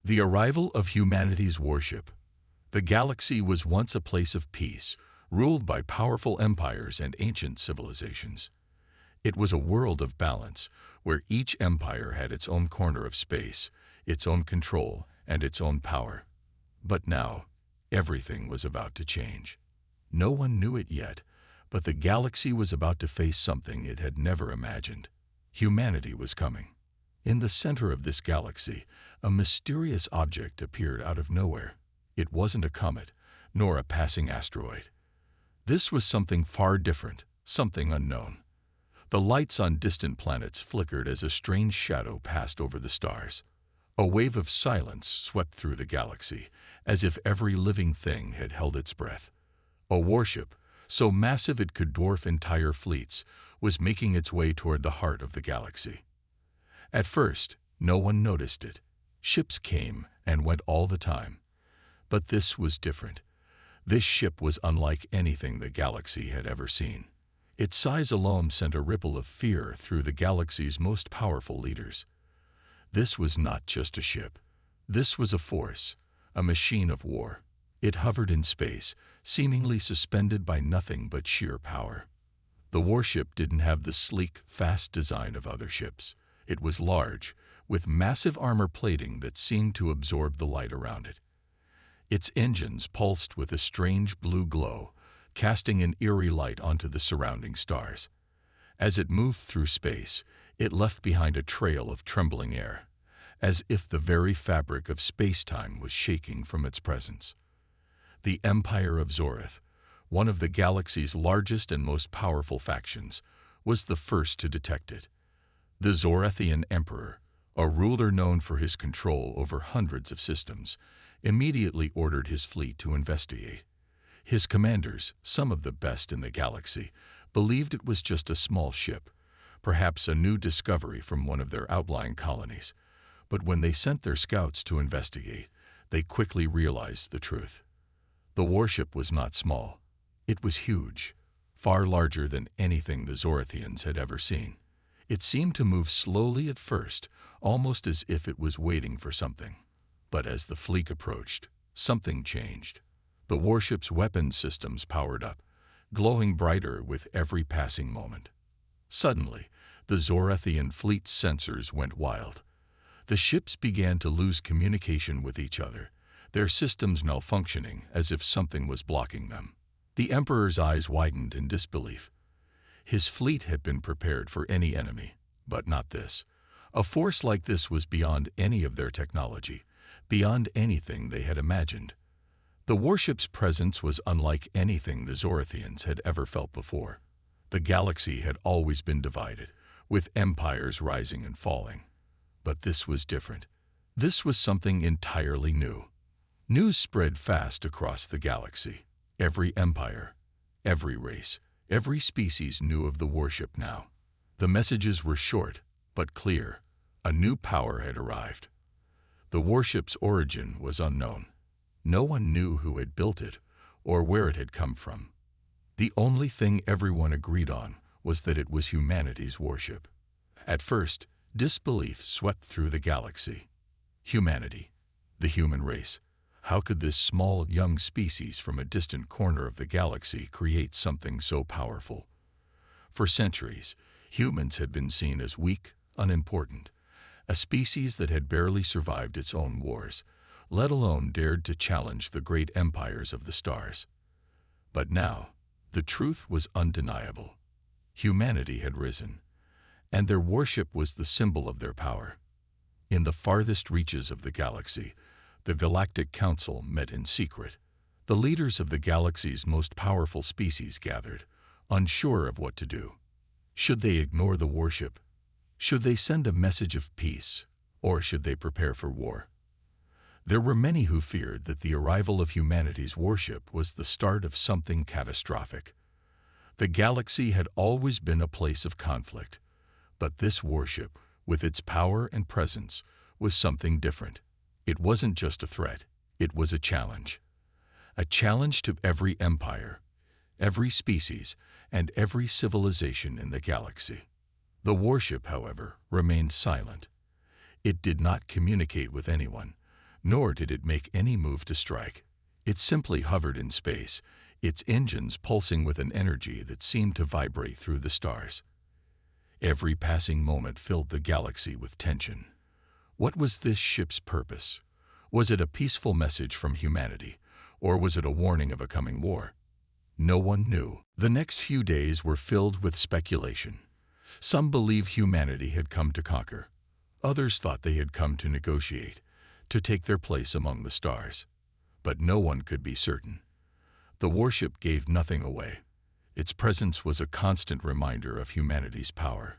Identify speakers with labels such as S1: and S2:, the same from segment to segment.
S1: The arrival of humanity's warship. The galaxy was once a place of peace, ruled by powerful empires and ancient civilizations. It was a world of balance, where each empire had its own corner of space, its own control, and its own power. But now, everything was about to change. No one knew it yet, but the galaxy was about to face something it had never imagined. Humanity was coming. In the center of this galaxy, a mysterious object appeared out of nowhere. It wasn't a comet, nor a passing asteroid. This was something far different, something unknown. The lights on distant planets flickered as a strange shadow passed over the stars. A wave of silence swept through the galaxy, as if every living thing had held its breath. A warship, so massive it could dwarf entire fleets, was making its way toward the heart of the galaxy. At first, no one noticed it. Ships came and went all the time. But this was different. This ship was unlike anything the galaxy had ever seen. Its size alone sent a ripple of fear through the galaxy's most powerful leaders. This was not just a ship. This was a force, a machine of war. It hovered in space, seemingly suspended by nothing but sheer power. The warship didn't have the sleek, fast design of other ships. It was large, with massive armor plating that seemed to absorb the light around it. Its engines pulsed with a strange blue glow, casting an eerie light onto the surrounding stars. As it moved through space, it left behind a trail of trembling air, as if the very fabric of space-time was shaking from its presence. The Empire of Zoreth, one of the galaxy's largest and most powerful factions, was the first to detect it. The Zorethian Emperor, a ruler known for his control over hundreds of systems, immediately ordered his fleet to investigate. His commanders, some of the best in the galaxy, believed it was just a small ship, perhaps a new discovery from one of their outlying colonies. But when they sent their scouts to investigate, they quickly realized the truth. The warship was not small. It was huge, far larger than anything the Zorethians had ever seen. It seemed to move slowly at first, almost as if it was waiting for something. But as the fleet approached, something changed. The warship's weapon systems powered up, glowing brighter with every passing moment. Suddenly, the Zorethian fleet's sensors went wild. The ships began to lose communication with each other, their systems malfunctioning as if something was blocking them. The Emperor's eyes widened in disbelief. His fleet had been prepared for any enemy, but not this. A force like this was beyond any of their technology, beyond anything they had imagined. The warship's presence was unlike anything the Zorethians had ever felt before. The galaxy had always been divided, with empires rising and falling. But this was different. This was something entirely new. News spread fast across the galaxy. Every empire, every race, every species knew of the warship now. The messages were short, but clear. A new power had arrived. The warship's origin was unknown. No one knew who had built it or where it had come from. The only thing everyone agreed on was that it was humanity's warship. At first, disbelief swept through the galaxy. Humanity, the human race. How could this small, young species from a distant corner of the galaxy create something so powerful? For centuries, humans had been seen as weak, unimportant, a species that had barely survived its own wars, let alone dared to challenge the great empires of the stars. But now, the truth was undeniable. Humanity had risen, and their warship was the symbol of their power. In the farthest reaches of the galaxy, the Galactic Council met in secret. The leaders of the galaxy's most powerful species gathered, unsure of what to do. Should they ignore the warship? Should they send a message of peace, or should they prepare for war? There were many who feared that the arrival of humanity's warship was the start of something catastrophic. The galaxy had always been a place of conflict, but this warship, with its power and presence, was something different. It wasn't just a threat, it was a challenge. A challenge to every empire, every species, and every civilization in the galaxy. The warship, however, remained silent. It did not communicate with anyone, Nor did it make any move to strike. It simply hovered in space, its engines pulsing with an energy that seemed to vibrate through the stars. Every passing moment filled the galaxy with tension. What was this ship's purpose? Was it a peaceful message from humanity, or was it a warning of a coming war? No one knew. The next few days were filled with speculation. Some believed humanity had come to conquer. Others thought they had come to negotiate, to take their place among the stars. But no one could be certain. The warship gave nothing away. Its presence was a constant reminder of humanity's power,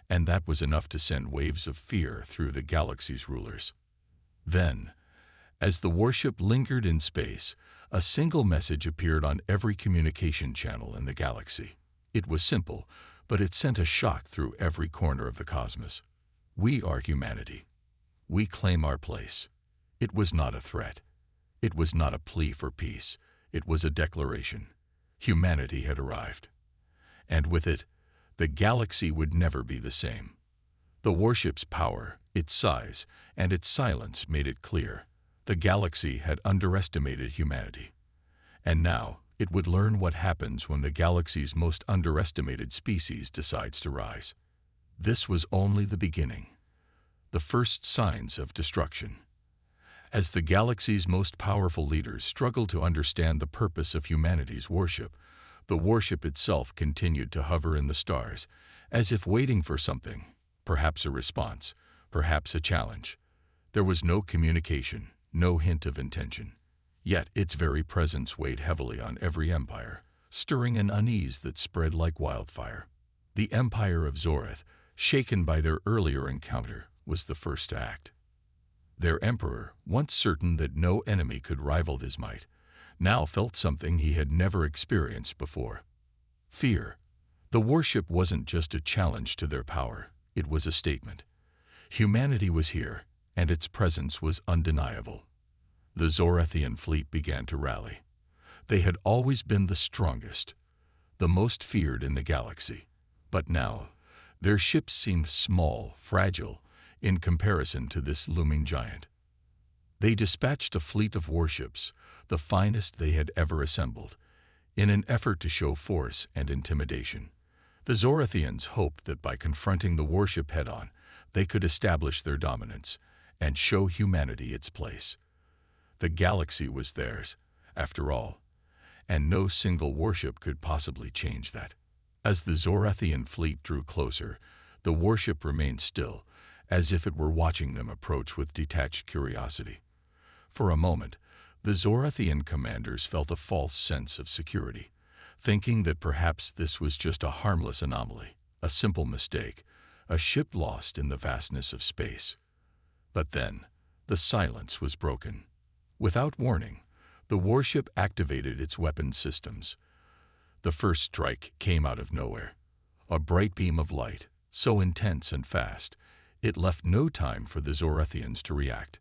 S1: and that was enough to send waves of fear through the galaxy's rulers. Then, as the warship lingered in space, a single message appeared on every communication channel in the galaxy. It was simple, but it sent a shock through every corner of the cosmos. We are humanity. We claim our place. It was not a threat. It was not a plea for peace. It was a declaration. Humanity had arrived. And with it, the galaxy would never be the same. The warship's power, its size, and its silence made it clear. The galaxy had underestimated humanity. And now, it would learn what happens when the galaxy's most underestimated species decides to rise. This was only the beginning. The first signs of destruction. As the galaxy's most powerful leaders struggled to understand the purpose of humanity's warship, the warship itself continued to hover in the stars, as if waiting for something, perhaps a response, perhaps a challenge. There was no communication, no hint of intention. Yet its very presence weighed heavily on every empire, stirring an unease that spread like wildfire. The Empire of Zoreth, shaken by their earlier encounter, was the first to act. Their emperor, once certain that no enemy could rival his might, now felt something he had never experienced before. Fear. The warship wasn't just a challenge to their power, it was a statement. Humanity was here, and its presence was undeniable. The Zorethian fleet began to rally. They had always been the strongest, the most feared in the galaxy. But now, their ships seemed small, fragile, in comparison to this looming giant. They dispatched a fleet of warships, the finest they had ever assembled, in an effort to show force and intimidation. The Zorethians hoped that by confronting the warship head-on, they could establish their dominance and show humanity its place. The galaxy was theirs, after all, and no single warship could possibly change that. As the Zorethian fleet drew closer, the warship remained still, as if it were watching them approach with detached curiosity. For a moment, the Zorethian commanders felt a false sense of security, thinking that perhaps this was just a harmless anomaly, a simple mistake, a ship lost in the vastness of space. But then, the silence was broken. Without warning, the warship activated its weapon systems. The first strike came out of nowhere. A bright beam of light, so intense and fast, it left no time for the Zorethians to react.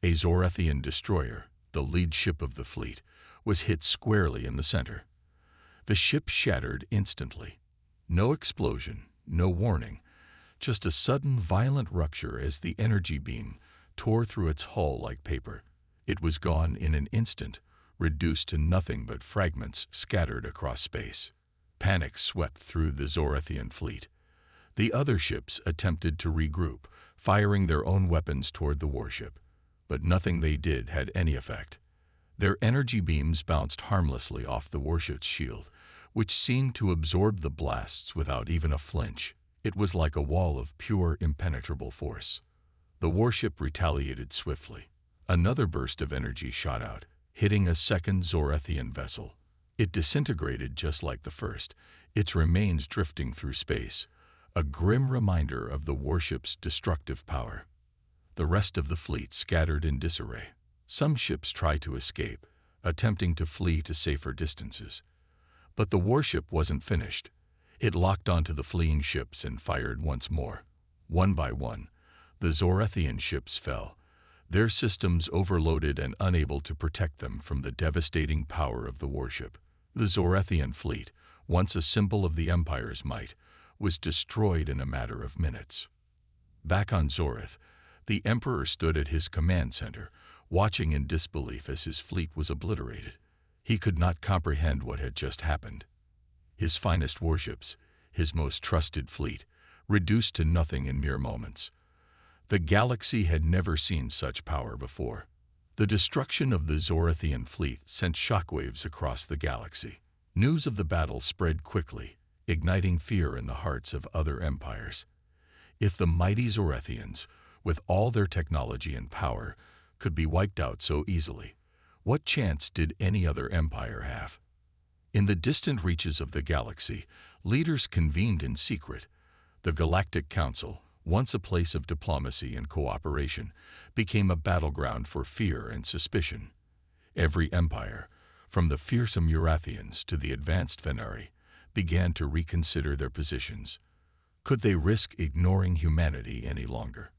S1: A Zorethian destroyer, the lead ship of the fleet, was hit squarely in the center. The ship shattered instantly. No explosion, no warning, just a sudden violent rupture as the energy beam tore through its hull like paper. It was gone in an instant, reduced to nothing but fragments scattered across space. Panic swept through the Zorethian fleet. The other ships attempted to regroup, firing their own weapons toward the warship, but nothing they did had any effect. Their energy beams bounced harmlessly off the warship's shield, which seemed to absorb the blasts without even a flinch. It was like a wall of pure, impenetrable force. The warship retaliated swiftly. Another burst of energy shot out, hitting a second Zorethian vessel. It disintegrated just like the first, its remains drifting through space, a grim reminder of the warship's destructive power. The rest of the fleet scattered in disarray. Some ships tried to escape, attempting to flee to safer distances. But the warship wasn't finished. It locked onto the fleeing ships and fired once more. One by one, the Zorethian ships fell, their systems overloaded and unable to protect them from the devastating power of the warship. The Zorethian fleet, once a symbol of the Empire's might, was destroyed in a matter of minutes. Back on Zoreth, the Emperor stood at his command center, watching in disbelief as his fleet was obliterated. He could not comprehend what had just happened. His finest warships, his most trusted fleet, reduced to nothing in mere moments. The galaxy had never seen such power before. The destruction of the Zorathian fleet sent shockwaves across the galaxy. News of the battle spread quickly, igniting fear in the hearts of other empires. If the mighty Zorathians, with all their technology and power, could be wiped out so easily, what chance did any other empire have? In the distant reaches of the galaxy, leaders convened in secret. The Galactic Council, once a place of diplomacy and cooperation, became a battleground for fear and suspicion. Every empire, from the fearsome Urathians to the advanced Venari, began to reconsider their positions. Could they risk ignoring humanity any longer?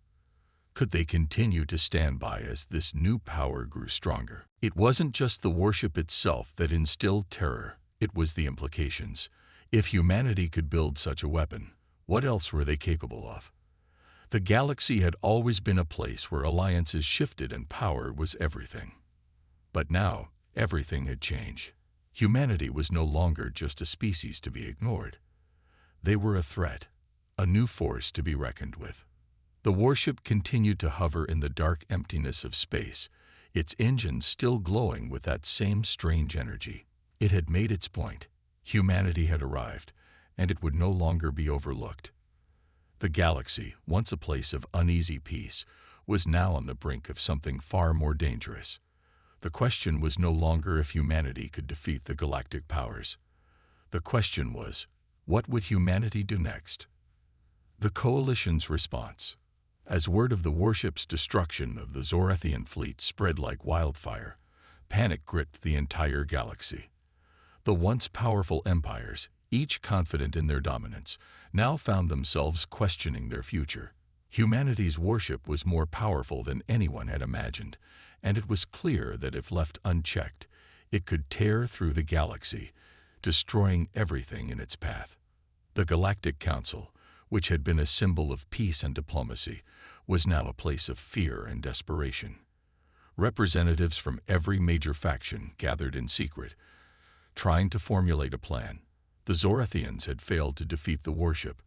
S1: Could they continue to stand by as this new power grew stronger? It wasn't just the warship itself that instilled terror, it was the implications. If humanity could build such a weapon, what else were they capable of? The galaxy had always been a place where alliances shifted and power was everything. But now, everything had changed. Humanity was no longer just a species to be ignored. They were a threat, a new force to be reckoned with. The warship continued to hover in the dark emptiness of space, its engines still glowing with that same strange energy. It had made its point. Humanity had arrived, and it would no longer be overlooked. The galaxy, once a place of uneasy peace, was now on the brink of something far more dangerous. The question was no longer if humanity could defeat the galactic powers. The question was, what would humanity do next? The coalition's response. As word of the warship's destruction of the Zorathian fleet spread like wildfire, panic gripped the entire galaxy. The once powerful empires, each confident in their dominance, now found themselves questioning their future. Humanity's warship was more powerful than anyone had imagined, and it was clear that if left unchecked, it could tear through the galaxy, destroying everything in its path. The Galactic Council, which had been a symbol of peace and diplomacy, was now a place of fear and desperation. Representatives from every major faction gathered in secret, trying to formulate a plan. The Zorathians had failed to defeat the warship.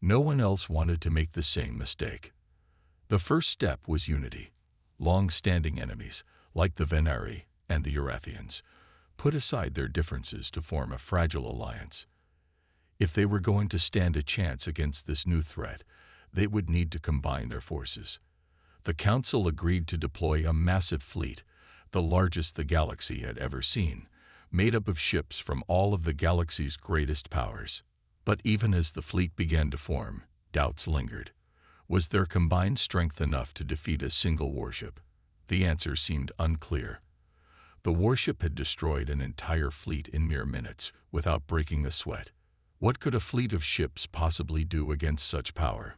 S1: No one else wanted to make the same mistake. The first step was unity. Long-standing enemies, like the Venari and the Urathians, put aside their differences to form a fragile alliance. If they were going to stand a chance against this new threat, they would need to combine their forces. The Council agreed to deploy a massive fleet, the largest the galaxy had ever seen, made up of ships from all of the galaxy's greatest powers. But even as the fleet began to form, doubts lingered. Was their combined strength enough to defeat a single warship? The answer seemed unclear. The warship had destroyed an entire fleet in mere minutes, without breaking a sweat. What could a fleet of ships possibly do against such power?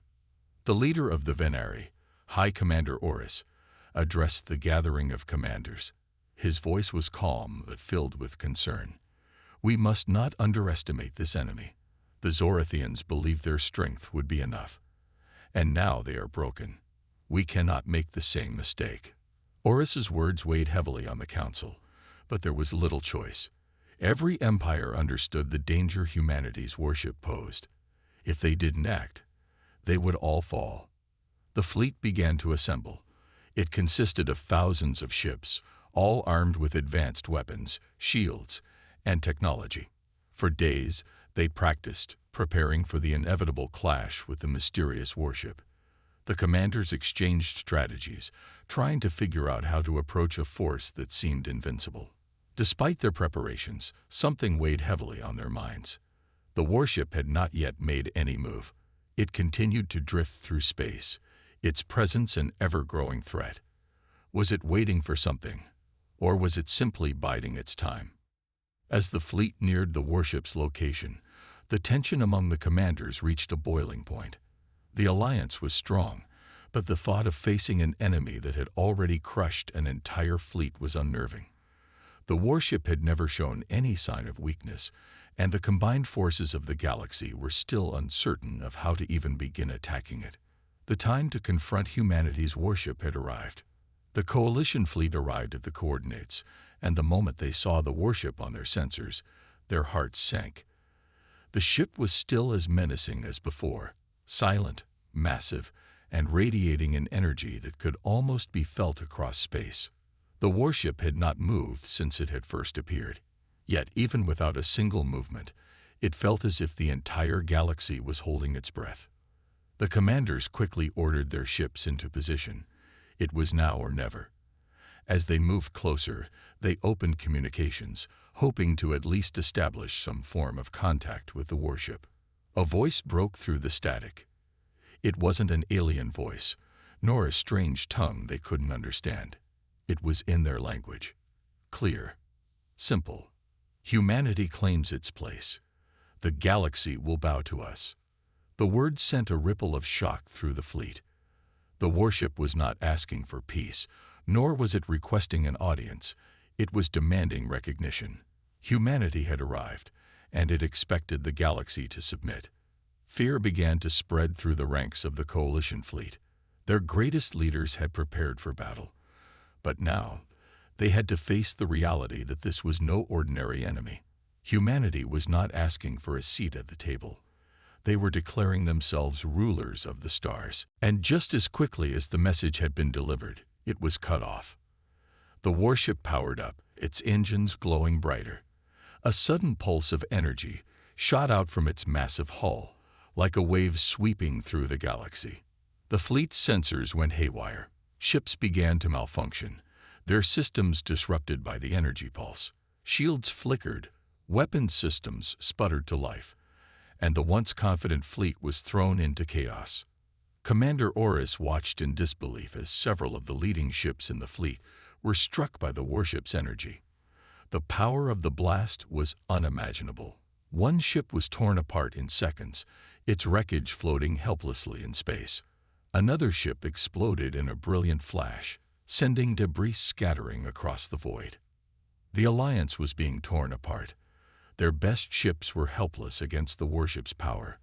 S1: The leader of the Venari, High Commander Horus, addressed the gathering of commanders. His voice was calm but filled with concern. We must not underestimate this enemy. The Zorathians believed their strength would be enough. And now they are broken. We cannot make the same mistake. Horus's words weighed heavily on the council, but there was little choice. Every empire understood the danger humanity's warship posed. If they didn't act, they would all fall. The fleet began to assemble. It consisted of thousands of ships, all armed with advanced weapons, shields, and technology. For days, they practiced, preparing for the inevitable clash with the mysterious warship. The commanders exchanged strategies, trying to figure out how to approach a force that seemed invincible. Despite their preparations, something weighed heavily on their minds. The warship had not yet made any move. It continued to drift through space, its presence an ever-growing threat. Was it waiting for something, or was it simply biding its time? As the fleet neared the warship's location, the tension among the commanders reached a boiling point. The alliance was strong, but the thought of facing an enemy that had already crushed an entire fleet was unnerving. The warship had never shown any sign of weakness, and the combined forces of the galaxy were still uncertain of how to even begin attacking it. The time to confront humanity's warship had arrived. The Coalition fleet arrived at the coordinates, and the moment they saw the warship on their sensors, their hearts sank. The ship was still as menacing as before, silent, massive, and radiating an energy that could almost be felt across space. The warship had not moved since it had first appeared. Yet, even without a single movement, it felt as if the entire galaxy was holding its breath. The commanders quickly ordered their ships into position. It was now or never. As they moved closer, they opened communications, hoping to at least establish some form of contact with the warship. A voice broke through the static. It wasn't an alien voice, nor a strange tongue they couldn't understand. It was in their language. Clear. Simple. Humanity claims its place. The galaxy will bow to us. The words sent a ripple of shock through the fleet. The warship was not asking for peace, nor was it requesting an audience. It was demanding recognition. Humanity had arrived, and it expected the galaxy to submit. Fear began to spread through the ranks of the Coalition fleet. Their greatest leaders had prepared for battle. But now, they had to face the reality that this was no ordinary enemy. Humanity was not asking for a seat at the table. They were declaring themselves rulers of the stars. And just as quickly as the message had been delivered, it was cut off. The warship powered up, its engines glowing brighter. A sudden pulse of energy shot out from its massive hull, like a wave sweeping through the galaxy. The fleet's sensors went haywire. Ships began to malfunction, their systems disrupted by the energy pulse. Shields flickered, weapon systems sputtered to life, and the once confident fleet was thrown into chaos. Commander Oris watched in disbelief as several of the leading ships in the fleet were struck by the warship's energy. The power of the blast was unimaginable. One ship was torn apart in seconds, its wreckage floating helplessly in space. Another ship exploded in a brilliant flash, sending debris scattering across the void. The Alliance was being torn apart. Their best ships were helpless against the warship's power.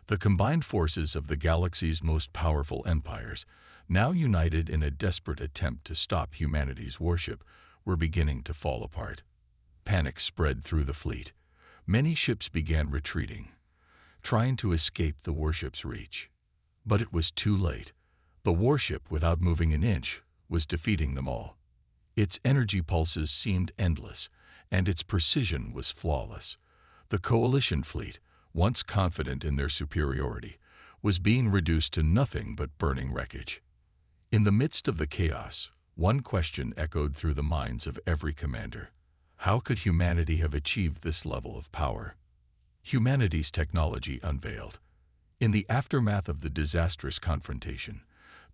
S1: The combined forces of the galaxy's most powerful empires, now united in a desperate attempt to stop humanity's warship, were beginning to fall apart. Panic spread through the fleet. Many ships began retreating, trying to escape the warship's reach. But it was too late. The warship, without moving an inch, was defeating them all. Its energy pulses seemed endless, and its precision was flawless. The Coalition fleet, once confident in their superiority, was being reduced to nothing but burning wreckage. In the midst of the chaos, one question echoed through the minds of every commander. How could humanity have achieved this level of power? Humanity's technology unveiled. In the aftermath of the disastrous confrontation,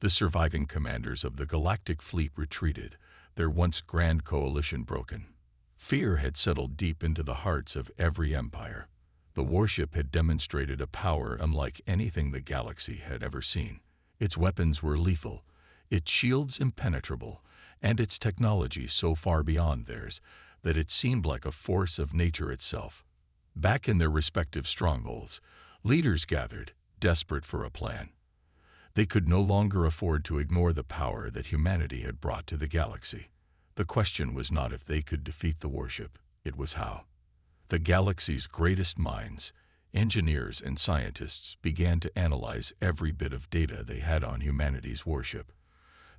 S1: the surviving commanders of the Galactic fleet retreated, their once grand coalition broken. Fear had settled deep into the hearts of every empire. The warship had demonstrated a power unlike anything the galaxy had ever seen. Its weapons were lethal, its shields impenetrable, and its technology so far beyond theirs that it seemed like a force of nature itself. Back in their respective strongholds, leaders gathered, desperate for a plan. They could no longer afford to ignore the power that humanity had brought to the galaxy. The question was not if they could defeat the warship, it was how. The galaxy's greatest minds, engineers and scientists, began to analyze every bit of data they had on humanity's warship.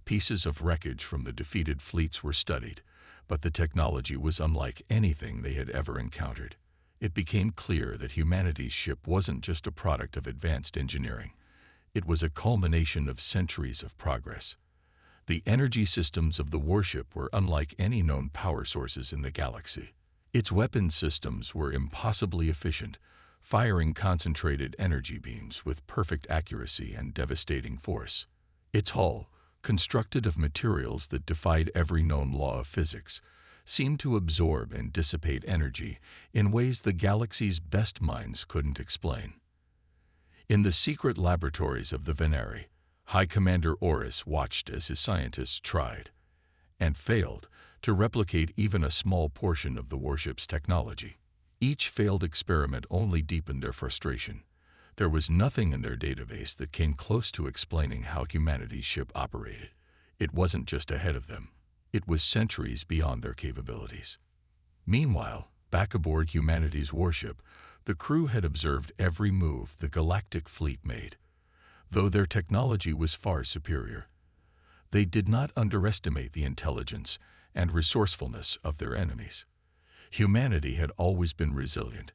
S1: Pieces of wreckage from the defeated fleets were studied, but the technology was unlike anything they had ever encountered. It became clear that humanity's ship wasn't just a product of advanced engineering. It was a culmination of centuries of progress. The energy systems of the warship were unlike any known power sources in the galaxy. Its weapon systems were impossibly efficient, firing concentrated energy beams with perfect accuracy and devastating force. Its hull, constructed of materials that defied every known law of physics, seemed to absorb and dissipate energy in ways the galaxy's best minds couldn't explain. In the secret laboratories of the Veneri, High Commander Oris watched as his scientists tried, and failed, to replicate even a small portion of the warship's technology. Each failed experiment only deepened their frustration. There was nothing in their database that came close to explaining how humanity's ship operated. It wasn't just ahead of them. It was centuries beyond their capabilities. Meanwhile, back aboard humanity's warship, the crew had observed every move the Galactic fleet made. Though their technology was far superior, they did not underestimate the intelligence and resourcefulness of their enemies. Humanity had always been resilient,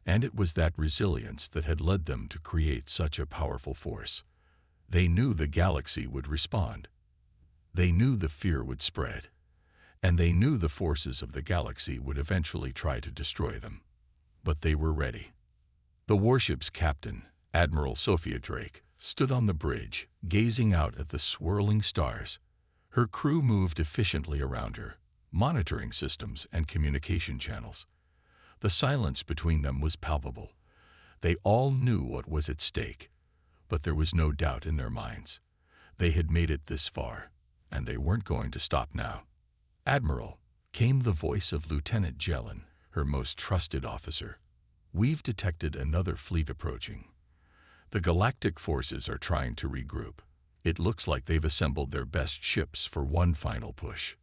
S1: and it was that resilience that had led them to create such a powerful force. They knew the galaxy would respond. They knew the fear would spread, and they knew the forces of the galaxy would eventually try to destroy them. But they were ready. The warship's captain, Admiral Sophia Drake, stood on the bridge, gazing out at the swirling stars. Her crew moved efficiently around her, monitoring systems and communication channels. The silence between them was palpable. They all knew what was at stake, but there was no doubt in their minds. They had made it this far, and they weren't going to stop now. "Admiral," came the voice of Lieutenant Jelen, her most trusted officer. "We've detected another fleet approaching. The Galactic forces are trying to regroup. It looks like they've assembled their best ships for one final push."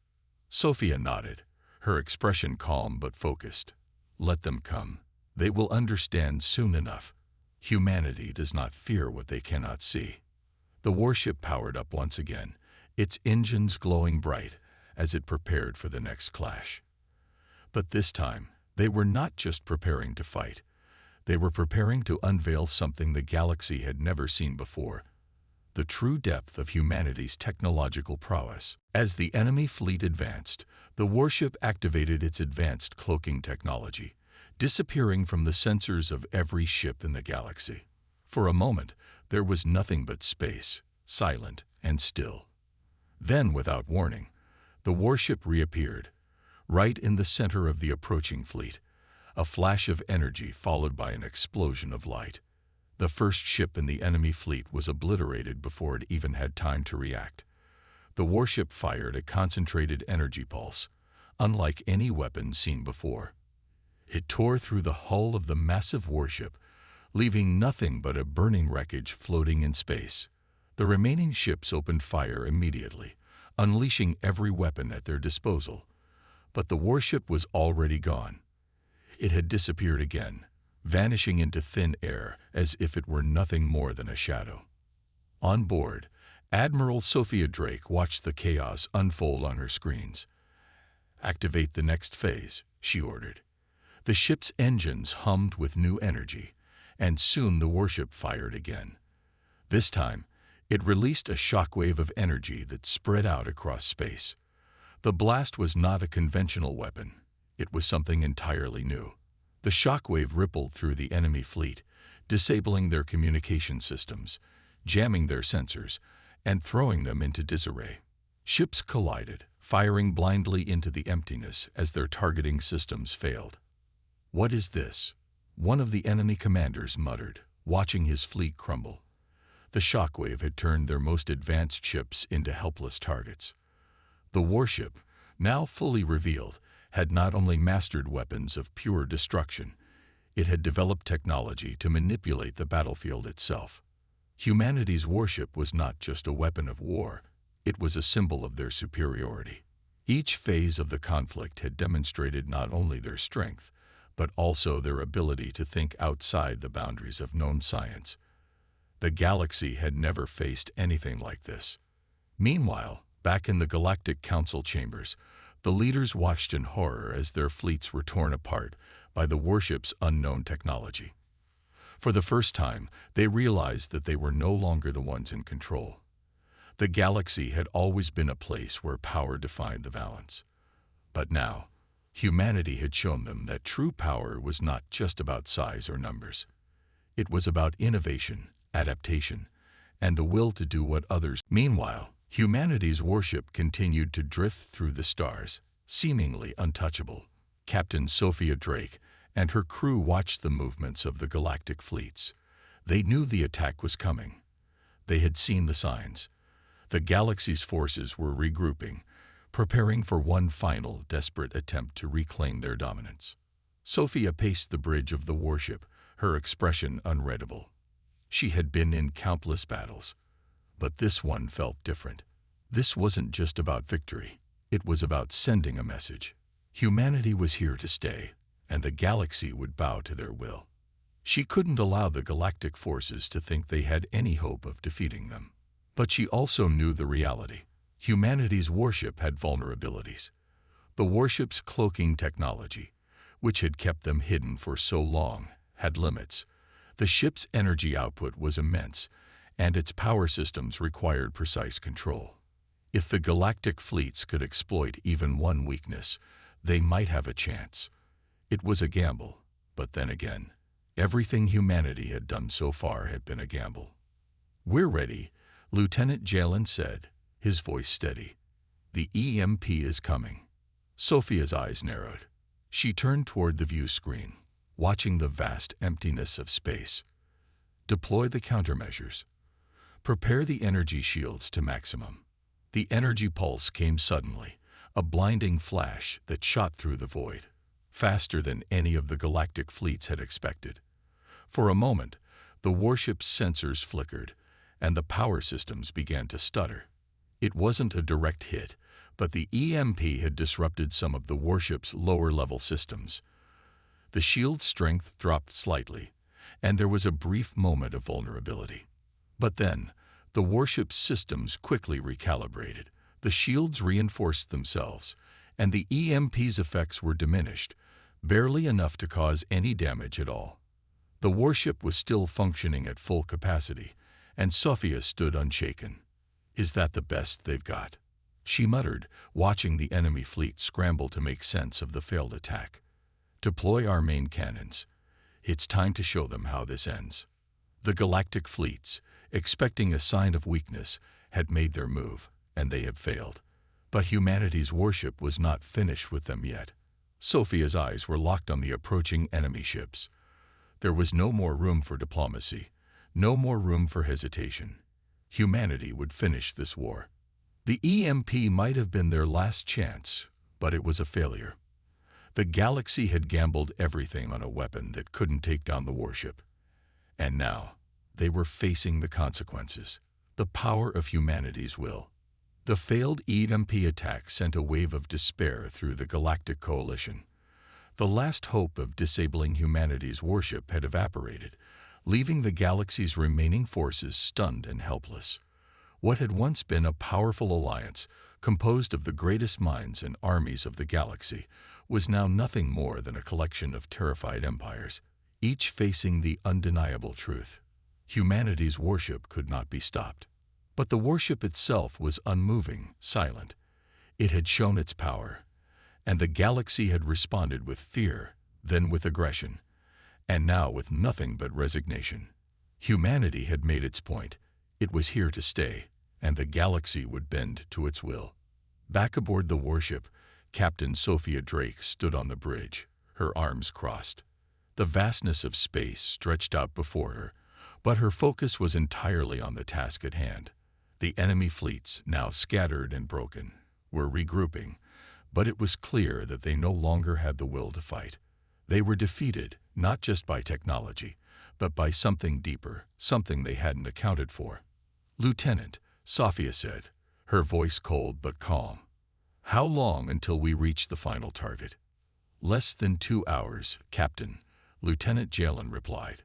S1: Sophia nodded, her expression calm but focused. "Let them come. They will understand soon enough. Humanity does not fear what they cannot see." The warship powered up once again, its engines glowing bright as it prepared for the next clash. But this time, they were not just preparing to fight. They were preparing to unveil something the galaxy had never seen before: the true depth of humanity's technological prowess. As the enemy fleet advanced, the warship activated its advanced cloaking technology, disappearing from the sensors of every ship in the galaxy. For a moment, there was nothing but space, silent and still. Then, without warning, the warship reappeared, right in the center of the approaching fleet, a flash of energy followed by an explosion of light. The first ship in the enemy fleet was obliterated before it even had time to react. The warship fired a concentrated energy pulse, unlike any weapon seen before. It tore through the hull of the massive warship, leaving nothing but a burning wreckage floating in space. The remaining ships opened fire immediately, unleashing every weapon at their disposal. But the warship was already gone. It had disappeared again, vanishing into thin air as if it were nothing more than a shadow. On board, Admiral Sophia Drake watched the chaos unfold on her screens. "Activate the next phase," she ordered. The ship's engines hummed with new energy, and soon the warship fired again. This time, it released a shockwave of energy that spread out across space. The blast was not a conventional weapon. It was something entirely new. The shockwave rippled through the enemy fleet, disabling their communication systems, jamming their sensors, and throwing them into disarray. Ships collided, firing blindly into the emptiness as their targeting systems failed. "What is this?" one of the enemy commanders muttered, watching his fleet crumble. The shockwave had turned their most advanced ships into helpless targets. The warship, now fully revealed, had not only mastered weapons of pure destruction, it had developed technology to manipulate the battlefield itself. Humanity's warship was not just a weapon of war, it was a symbol of their superiority. Each phase of the conflict had demonstrated not only their strength, but also their ability to think outside the boundaries of known science. The galaxy had never faced anything like this. Meanwhile, back in the Galactic Council chambers, the leaders watched in horror as their fleets were torn apart by the warship's unknown technology. For the first time, they realized that they were no longer the ones in control. The galaxy had always been a place where power defined the balance. But now, humanity had shown them that true power was not just about size or numbers. It was about innovation, adaptation, and the will to do what others. Meanwhile, humanity's warship continued to drift through the stars, seemingly untouchable. Captain Sophia Drake and her crew watched the movements of the galactic fleets. They knew the attack was coming. They had seen the signs. The galaxy's forces were regrouping, preparing for one final, desperate attempt to reclaim their dominance. Sophia paced the bridge of the warship, her expression unreadable. She had been in countless battles, but this one felt different. This wasn't just about victory. It was about sending a message. Humanity was here to stay, and the galaxy would bow to their will. She couldn't allow the galactic forces to think they had any hope of defeating them. But she also knew the reality. Humanity's warship had vulnerabilities. The warship's cloaking technology, which had kept them hidden for so long, had limits. The ship's energy output was immense, and its power systems required precise control. If the galactic fleets could exploit even one weakness, they might have a chance. It was a gamble, but then again, everything humanity had done so far had been a gamble. "We're ready," Lieutenant Jalen said, his voice steady. "The EMP is coming." Sophia's eyes narrowed. She turned toward the view screen, watching the vast emptiness of space. "Deploy the countermeasures. Prepare the energy shields to maximum." The energy pulse came suddenly, a blinding flash that shot through the void, faster than any of the galactic fleets had expected. For a moment, the warship's sensors flickered, and the power systems began to stutter. It wasn't a direct hit, but the EMP had disrupted some of the warship's lower-level systems. The shield's strength dropped slightly, and there was a brief moment of vulnerability. But then, the warship's systems quickly recalibrated. The shields reinforced themselves, and the EMP's effects were diminished, barely enough to cause any damage at all. The warship was still functioning at full capacity, and Sophia stood unshaken. "Is that the best they've got?" she muttered, watching the enemy fleet scramble to make sense of the failed attack. "Deploy our main cannons. It's time to show them how this ends." The galactic fleets, expecting a sign of weakness, had made their move, and they had failed. But humanity's warship was not finished with them yet. Sophia's eyes were locked on the approaching enemy ships. There was no more room for diplomacy, no more room for hesitation. Humanity would finish this war. The EMP might have been their last chance, but it was a failure. The galaxy had gambled everything on a weapon that couldn't take down the warship. And now, they were facing the consequences, the power of humanity's will. The failed EMP attack sent a wave of despair through the galactic coalition. The last hope of disabling humanity's warship had evaporated, leaving the galaxy's remaining forces stunned and helpless. What had once been a powerful alliance, composed of the greatest minds and armies of the galaxy, was now nothing more than a collection of terrified empires, each facing the undeniable truth. Humanity's warship could not be stopped. But the warship itself was unmoving, silent. It had shown its power, and the galaxy had responded with fear, then with aggression, and now with nothing but resignation. Humanity had made its point. It was here to stay, and the galaxy would bend to its will. Back aboard the warship, Captain Sophia Drake stood on the bridge, her arms crossed. The vastness of space stretched out before her, but her focus was entirely on the task at hand. The enemy fleets, now scattered and broken, were regrouping, but it was clear that they no longer had the will to fight. They were defeated, not just by technology, but by something deeper, something they hadn't accounted for. "Lieutenant," Sophia said, her voice cold but calm. "How long until we reach the final target?" "Less than 2 hours, Captain," Lieutenant Jalen replied.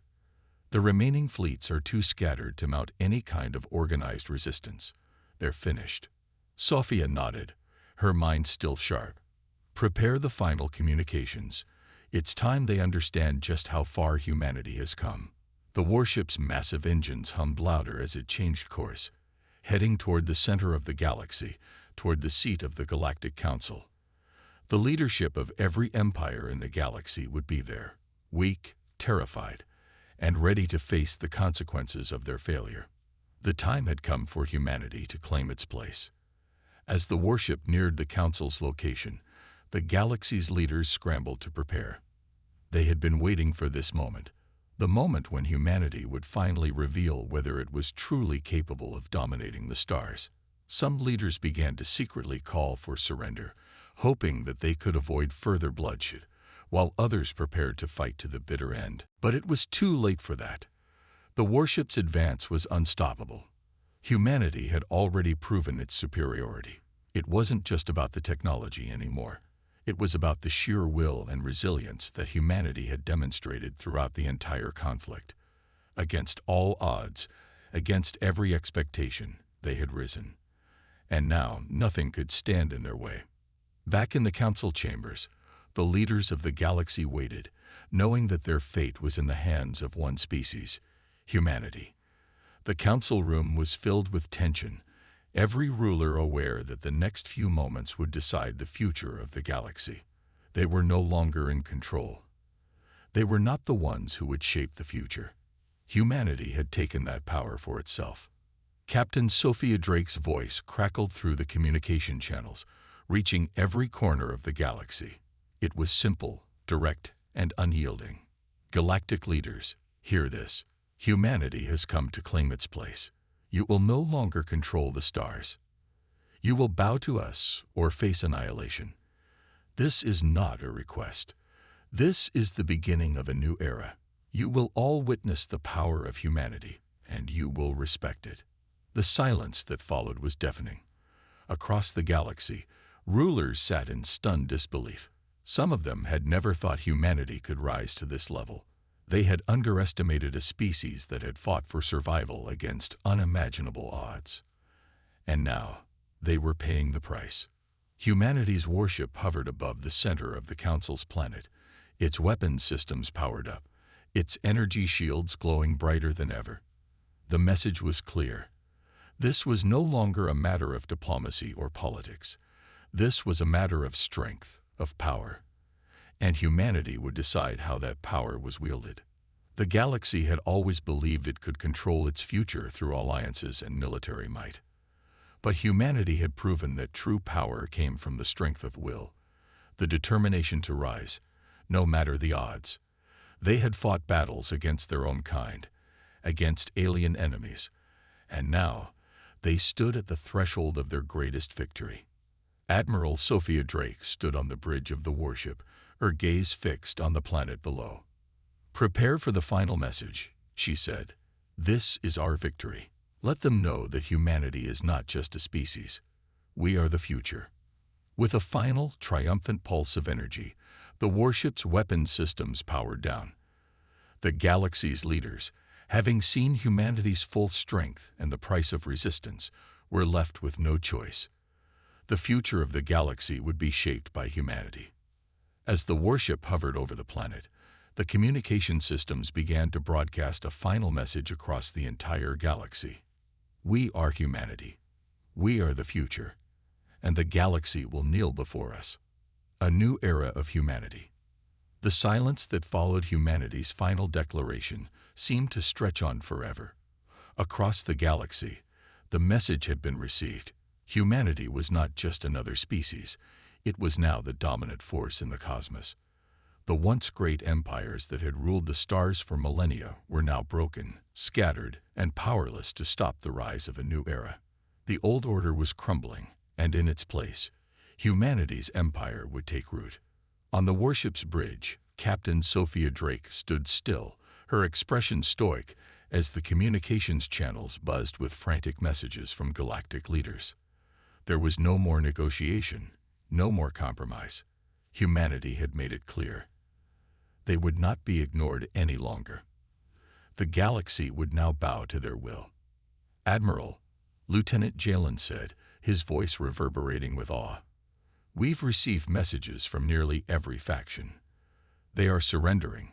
S1: "The remaining fleets are too scattered to mount any kind of organized resistance. They're finished." Sophia nodded, her mind still sharp. "Prepare the final communications. It's time they understand just how far humanity has come." The warship's massive engines hummed louder as it changed course, heading toward the center of the galaxy, toward the seat of the Galactic Council. The leadership of every empire in the galaxy would be there, weak, terrified, and ready to face the consequences of their failure. The time had come for humanity to claim its place. As the warship neared the Council's location, the galaxy's leaders scrambled to prepare. They had been waiting for this moment, the moment when humanity would finally reveal whether it was truly capable of dominating the stars. Some leaders began to secretly call for surrender, hoping that they could avoid further bloodshed, while others prepared to fight to the bitter end. But it was too late for that. The warship's advance was unstoppable. Humanity had already proven its superiority. It wasn't just about the technology anymore. It was about the sheer will and resilience that humanity had demonstrated throughout the entire conflict. Against all odds, against every expectation, they had risen. And now nothing could stand in their way. Back in the council chambers, the leaders of the galaxy waited, knowing that their fate was in the hands of one species, humanity. The council room was filled with tension, every ruler aware that the next few moments would decide the future of the galaxy. They were no longer in control. They were not the ones who would shape the future. Humanity had taken that power for itself. Captain Sophia Drake's voice crackled through the communication channels, reaching every corner of the galaxy. It was simple, direct, and unyielding. Galactic leaders, hear this. Humanity has come to claim its place. You will no longer control the stars. You will bow to us or face annihilation. This is not a request. This is the beginning of a new era. You will all witness the power of humanity, and you will respect it. The silence that followed was deafening. Across the galaxy, rulers sat in stunned disbelief. Some of them had never thought humanity could rise to this level. They had underestimated a species that had fought for survival against unimaginable odds. And now, they were paying the price. Humanity's warship hovered above the center of the Council's planet, its weapons systems powered up, its energy shields glowing brighter than ever. The message was clear. This was no longer a matter of diplomacy or politics. This was a matter of strength, of power. And humanity would decide how that power was wielded. The galaxy had always believed it could control its future through alliances and military might. But humanity had proven that true power came from the strength of will, the determination to rise, no matter the odds. They had fought battles against their own kind, against alien enemies, and now they stood at the threshold of their greatest victory. Admiral Sophia Drake stood on the bridge of the warship, her gaze fixed on the planet below. "Prepare for the final message," she said. "This is our victory. Let them know that humanity is not just a species. We are the future." With a final, triumphant pulse of energy, the warship's weapons systems powered down. The galaxy's leaders, having seen humanity's full strength and the price of resistance, were left with no choice. The future of the galaxy would be shaped by humanity. As the warship hovered over the planet, the communication systems began to broadcast a final message across the entire galaxy. We are humanity. We are the future. And the galaxy will kneel before us. A new era of humanity. The silence that followed humanity's final declaration seemed to stretch on forever. Across the galaxy, the message had been received. Humanity was not just another species. It was now the dominant force in the cosmos. The once great empires that had ruled the stars for millennia were now broken, scattered, and powerless to stop the rise of a new era. The old order was crumbling, and in its place, humanity's empire would take root. On the warship's bridge, Captain Sophia Drake stood still, her expression stoic, as the communications channels buzzed with frantic messages from galactic leaders. There was no more negotiation, no more compromise. Humanity had made it clear. They would not be ignored any longer. The galaxy would now bow to their will. "Admiral," Lieutenant Jalen said, his voice reverberating with awe, "we've received messages from nearly every faction. They are surrendering,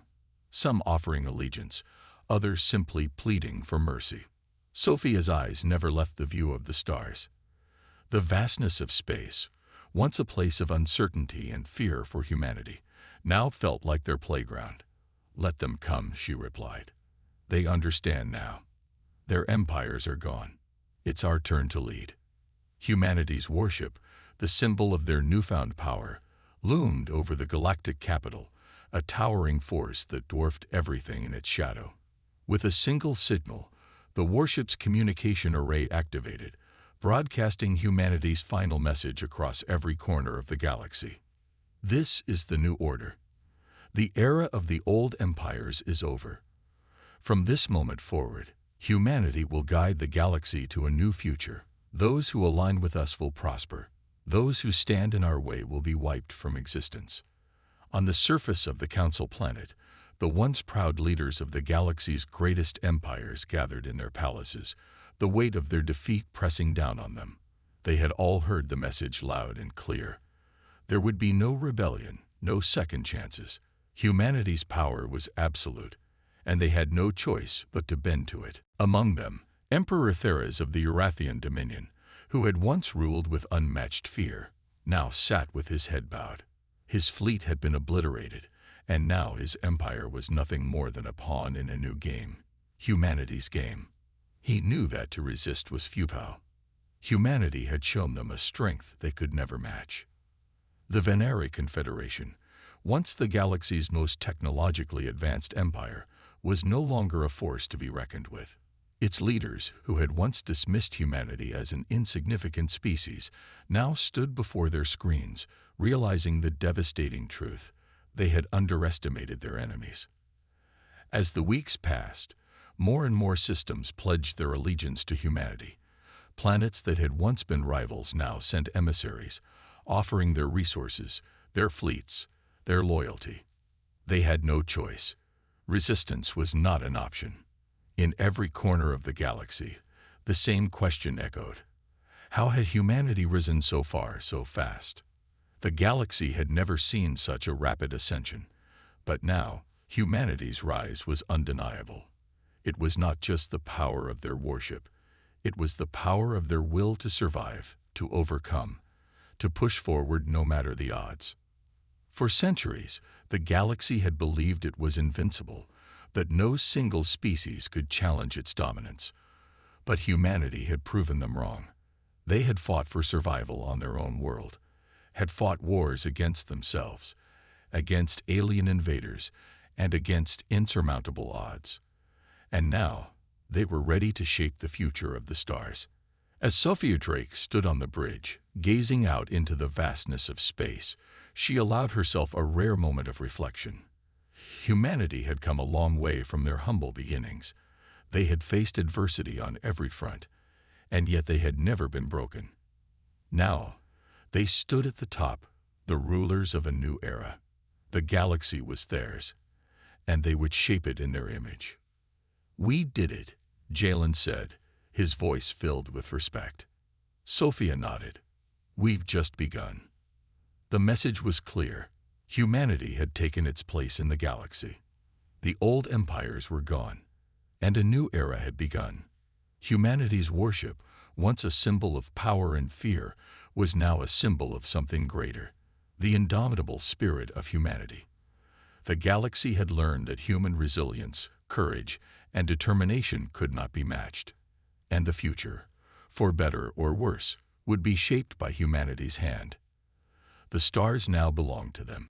S1: some offering allegiance, others simply pleading for mercy." Sophia's eyes never left the view of the stars. The vastness of space, once a place of uncertainty and fear for humanity, now felt like their playground. "Let them come," she replied. "They understand now. Their empires are gone. It's our turn to lead." Humanity's warship, the symbol of their newfound power, loomed over the galactic capital, a towering force that dwarfed everything in its shadow. With a single signal, the warship's communication array activated, broadcasting humanity's final message across every corner of the galaxy. This is the new order. The era of the old empires is over. From this moment forward, Humanity will guide the galaxy to a new future. Those who align with us will prosper. Those who stand in our way will be wiped from existence. On the surface of the Council planet, the once proud leaders of the galaxy's greatest empires gathered in their palaces, the weight of their defeat pressing down on them. They had all heard the message loud and clear. There would be no rebellion, no second chances. Humanity's power was absolute, and they had no choice but to bend to it. Among them, Emperor Theras of the Urathian Dominion, who had once ruled with unmatched fear, now sat with his head bowed. His fleet had been obliterated, and now his empire was nothing more than a pawn in a new game, humanity's game. He knew that to resist was futile. Humanity had shown them a strength they could never match. The Venari Confederation, once the galaxy's most technologically advanced empire, was no longer a force to be reckoned with. Its leaders, who had once dismissed humanity as an insignificant species, now stood before their screens, realizing the devastating truth: they had underestimated their enemies. As the weeks passed, more and more systems pledged their allegiance to humanity. Planets that had once been rivals now sent emissaries, offering their resources, their fleets, their loyalty. They had no choice. Resistance was not an option. In every corner of the galaxy, the same question echoed. How had humanity risen so far, so fast? The galaxy had never seen such a rapid ascension, but now humanity's rise was undeniable. It was not just the power of their warship, it was the power of their will to survive, to overcome, to push forward no matter the odds. For centuries, the galaxy had believed it was invincible, that no single species could challenge its dominance. But humanity had proven them wrong. They had fought for survival on their own world, had fought wars against themselves, against alien invaders, and against insurmountable odds. And now, they were ready to shape the future of the stars. As Sophia Drake stood on the bridge, gazing out into the vastness of space, she allowed herself a rare moment of reflection. Humanity had come a long way from their humble beginnings. They had faced adversity on every front, and yet they had never been broken. Now, they stood at the top, the rulers of a new era. The galaxy was theirs, and they would shape it in their image. "We did it," Jalen said, his voice filled with respect. Sophia nodded. "We've just begun." The message was clear. Humanity had taken its place in the galaxy. The old empires were gone, and a new era had begun. Humanity's worship, once a symbol of power and fear, was now a symbol of something greater, the indomitable spirit of humanity. The galaxy had learned that human resilience, courage, and determination could not be matched. And the future, for better or worse, would be shaped by humanity's hand. The stars now belonged to them.